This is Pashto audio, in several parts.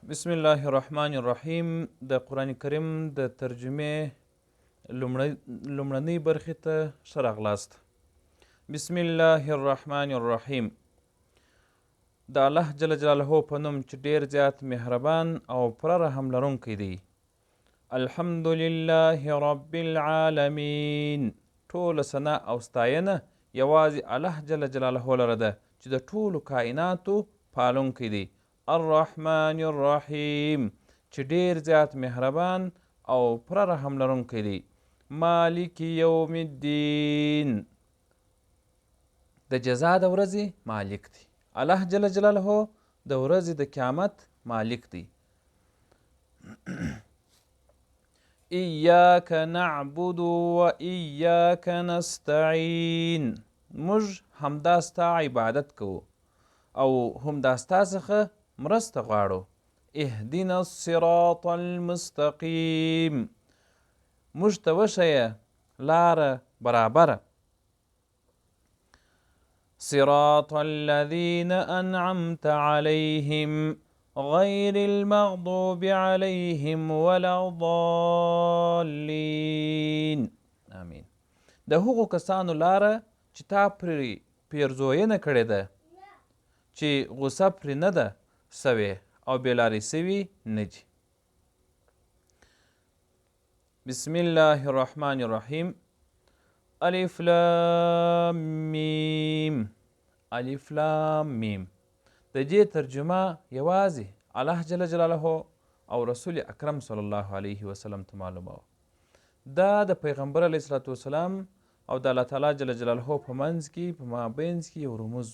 بسم الله الرحمن الرحیم د قرآن کریم د ترجمې لومړنۍ برخې ته ښه راغلاست. بسم الله الرحمن الرحیم. د الله جل جلاله په نوم چې ډیر زیات مهربان او پوره رحم لرونکی دی. الحمد لله رب العالمین. ټوله ثنا او ستاینه یوازې الله جل جلاله لره ده چې د ټولو کائناتو پالونکی دی. الرحمن الرحیم چې ډیر زیات مهربان او پوره رحم لرونکی دی. مالک یوم الدین د جزا د ورځې مالک دی. الله جل جلاله د ورځې د قیامت مالک دی. ایاک نعبد و ایاک نستعین. موږ همدا ستا عبادت کوو او همدا ستا څخه مرسته غواړو. اهدنا الصراط المستقیم. موږ ته وښیه لاره برابره. صراط الذین انعمت علیهم غیر المغضوب علیهم ولا الضالین. آمین. د هغو کسانو لاره چې تا پرې پیرزوینه کړې ده، چې غصه پرې نه ده سوې او بېلارې سوي نه دي. بسم الله الرحمن الرحیم. الف لام میم. الف لام میم. د دې ترجمه یوازې الله جل جلاله او رسول اکرم صلی الله علیه وسلم ته معلومه وه. دا د پیغمبر علیه الصلاة وسلام او د الله تعالی جل جلاله په منځ کې په مابینځ کې یو رموز،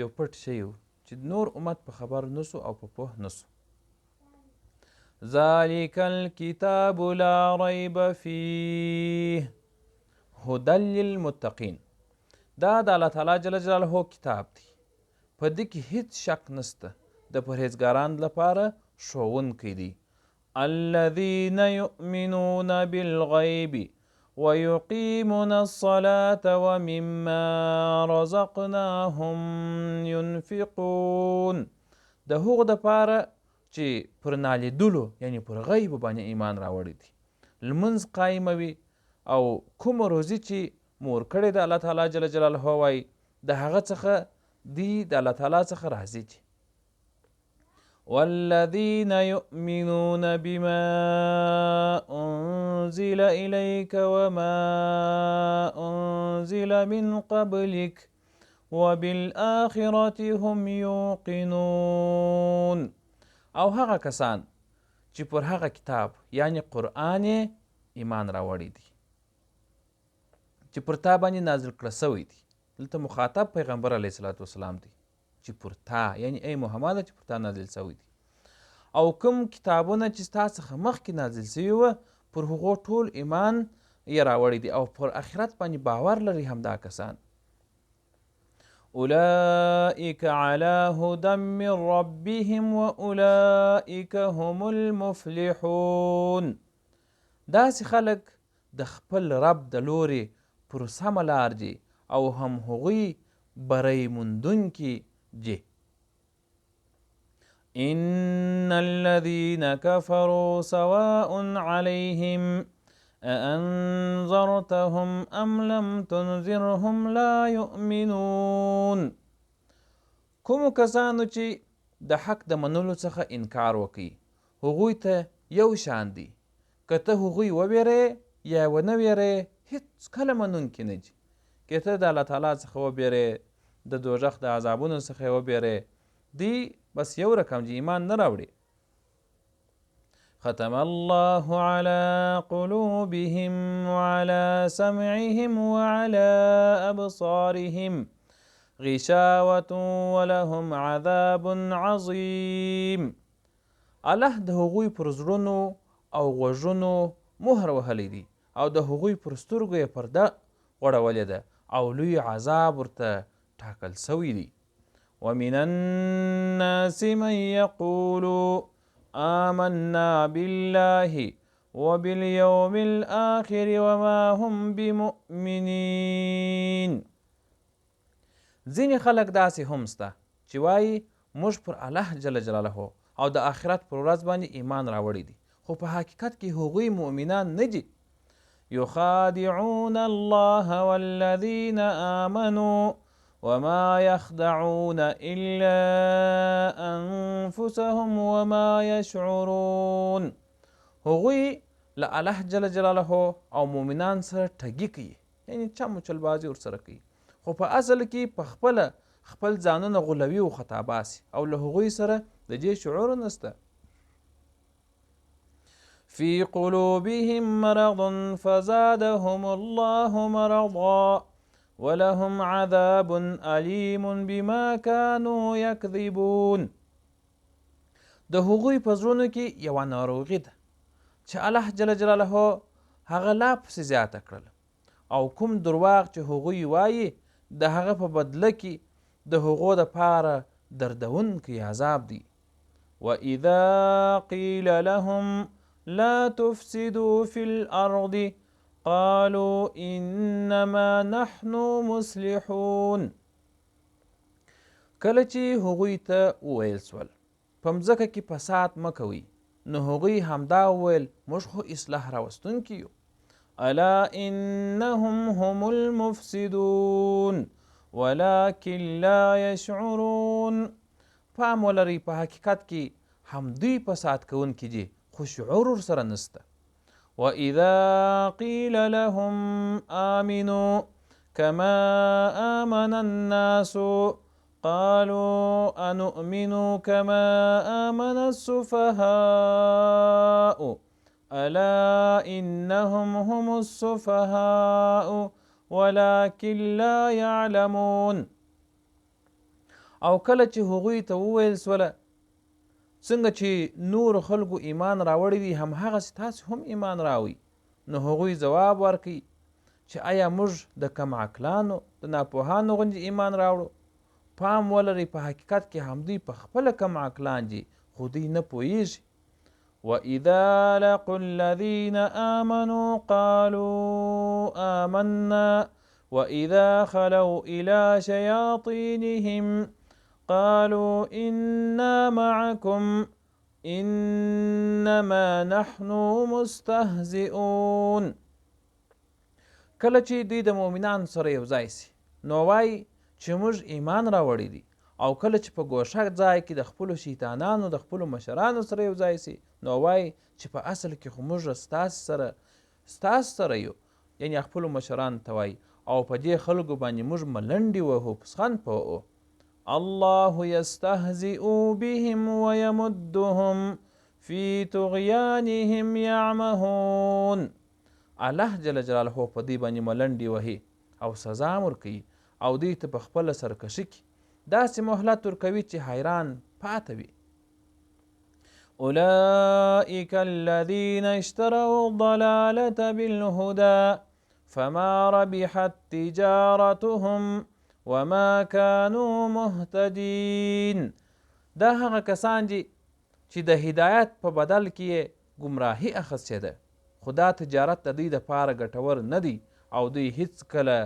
یو پټ شی و چې نور امت په خبر نسو او په پوه نسو. ذالک الکتاب لا ریب فیه هدی للمتقین. دا د الله تعالی جل جلاله کتاب دی، په دې کې هیڅ شک نسته، د پرهیزګارانو لپاره ښوونکی دی. الذین یؤمنون بالغیب ويقيمون الصلاة ومما رزقناهم ينفقون. د هغو دپاره چې پر نالیدلو یعنی پر غیب باندې ایمان راوړی دي، لمونځ قایموي او کومه روزي چې مور کړې د الله تعالی جل جلاله وایي د هغه څخه دی د الله تعالی څخه راضي دي. والذین یؤمنون بما انزل الیک وما انزل من قبلک وبالآخرة هم یوقنون. او هغه کسان چې پر هغه کتاب یعنی قرآن ایمان راوړی دی چې پر تا باندې نازل کړه سوی دی. دلته مخاطب پیغمبر علیه الصلاة وسلام دی چې پر تا یعنی ای محمد چې پر تا نازل سوی دی. او کوم کتابونه چې ستا څخه مخکې نازل سوي وه پر هغو ټول ایمان یې راوړی دی او پر آخرت باندې باور لري همدا کسان. اولئک علی هدی من ربهم واولئک هم المفلحون. داسې خلک د خپل رب د لورې پر سمه لار دي او هم هغوی بری موندونکي دي. ان الذين كفروا سواء عليهم أأنذرتهم أم لم تنذرهم لا يؤمنون. کومو کسانو چې د حق د منلو څخه انکار وکړي هغوی ته یو شان دي، که ته هغوی وویرې یا ونه ویرې هیڅ کله منونکي نه دي. که ته د الله تعالی څخه وبیرې، د دوزخ د عذابونو څخه یې وبیرې، دی بس یو رقم چې ایمان نه راوړي. ختم الله على قلوبهم وعلى سمعهم وعلى أبصارهم غشاوة ولهم عذاب عظيم. الله د هغوی پر زړونو او غوږونو مهر وهلی دی او د هغوی پر سترګو یې پرده غوړولې ده او لوی عذاب ورته ټاکل سوی دی. ومن الناس من يقول آمنا بالله وباليوم الآخر وما هم بمؤمنين. ځینې خلک داسې هم سته چې وایي موږ پر الله جل جلاله او د آخرت پر ورځ باندې ایمان راوړی دي، خو په حقیقت کې هغوی مؤمنان نه دي. یخادعون الله والذین آمنوا وما يخدعون إلا أنفسهم وما يشعرون. هغوی له الله جل جلاله او مؤمنان سره ټګي کوي، یعنی چم چلبازي ورسره کوي، خو په اصل کې په خپل ځانونه غولوي او خطا باسي او له هغوی سره د دې شعور نسته. في قلوبهم مرض فزادهم الله مرضا ولهم عذاب أليم بما كانوا يكذبون. د هغوی په زړونو کې یوه ناروغي ده چې الله جل جلاله هغه لا پسې زیاته کړل، او کوم درواغ چې هغوی وایي د هغه په بدله کې د هغو دپاره دردونکی عذاب دی. وإذا قيل لهم لا تفسدوا في الأرض قالوا إنما نحن مصلحون. کله چې هغوی ته وویل سول په مځکه کې فساد مه کوئ، نو هغوی همدا وویل موږ خو اصلاح راوستونکي یو. الا انهم هم المفسدون ولكن لا يشعرون. پام ولرئ په حقیقت کې همدوی فساد کوونکي دي خو شعور ورسره نسته. وإذا قيل لهم آمنوا كما آمن الناس قالوا أنؤمن كما آمن السفهاء ألا إنهم هم السفهاء ولكن لا يعلمون. او کله چې هغوی ته وویل سوله څنګه چې نور خلکو ایمان راوړی دي همهغسې تاسې هم ایمان راوئ، نو هغوی ځواب ورکوي چې آیا موږ د کم عقلانو د ناپوهانو غوندې ایمان راوړو؟ پام ولرئ په حقیقت کې همدوی په خپله کم عقلان دي خو دوی نه پوهیږي. وإذا لقوا الذين آمنوا قالوا آمنا وإذا خلوا إلى شياطينهم قالوا إنا معكم إنما نحن مستهزئون. کله چې دوی د مؤمنان سره یو ځای سي نو وایي چې موږ ایمان راوړی دي، او کله چې په ګوښه ځای کې د خپلو شیطانانو د خپلو مشرانو سره یو ځای سي نو وایي چې په اصل کې خو موږ ستاسو سره یو، یعنی خپلو مشرانو ته وایي، او په دې خلکو باندې موږ ملنډې وهو پسخند پوهو. الله يستهزئ بهم ويمدهم في طغيانهم يعمهون. الله جل جلاله په دوی باندې ملنډې وهي او سزا ورکوي او دوی ته په خپله سرکشي کې داسې مهلت ورکوي چې حیران پاته وي. أولئك الذين اشتروا الضلالة بالهدى فما ربحت تجارتهم وما كانوا مهتدين. دا هغه کسان دي چې د هدایت په بدل کې یې ګمراهي اخیستې ده، خو دا تجارت د دوی دپاره ګټور نه دی او دوی هیڅکله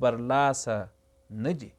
برلاسه نه دي.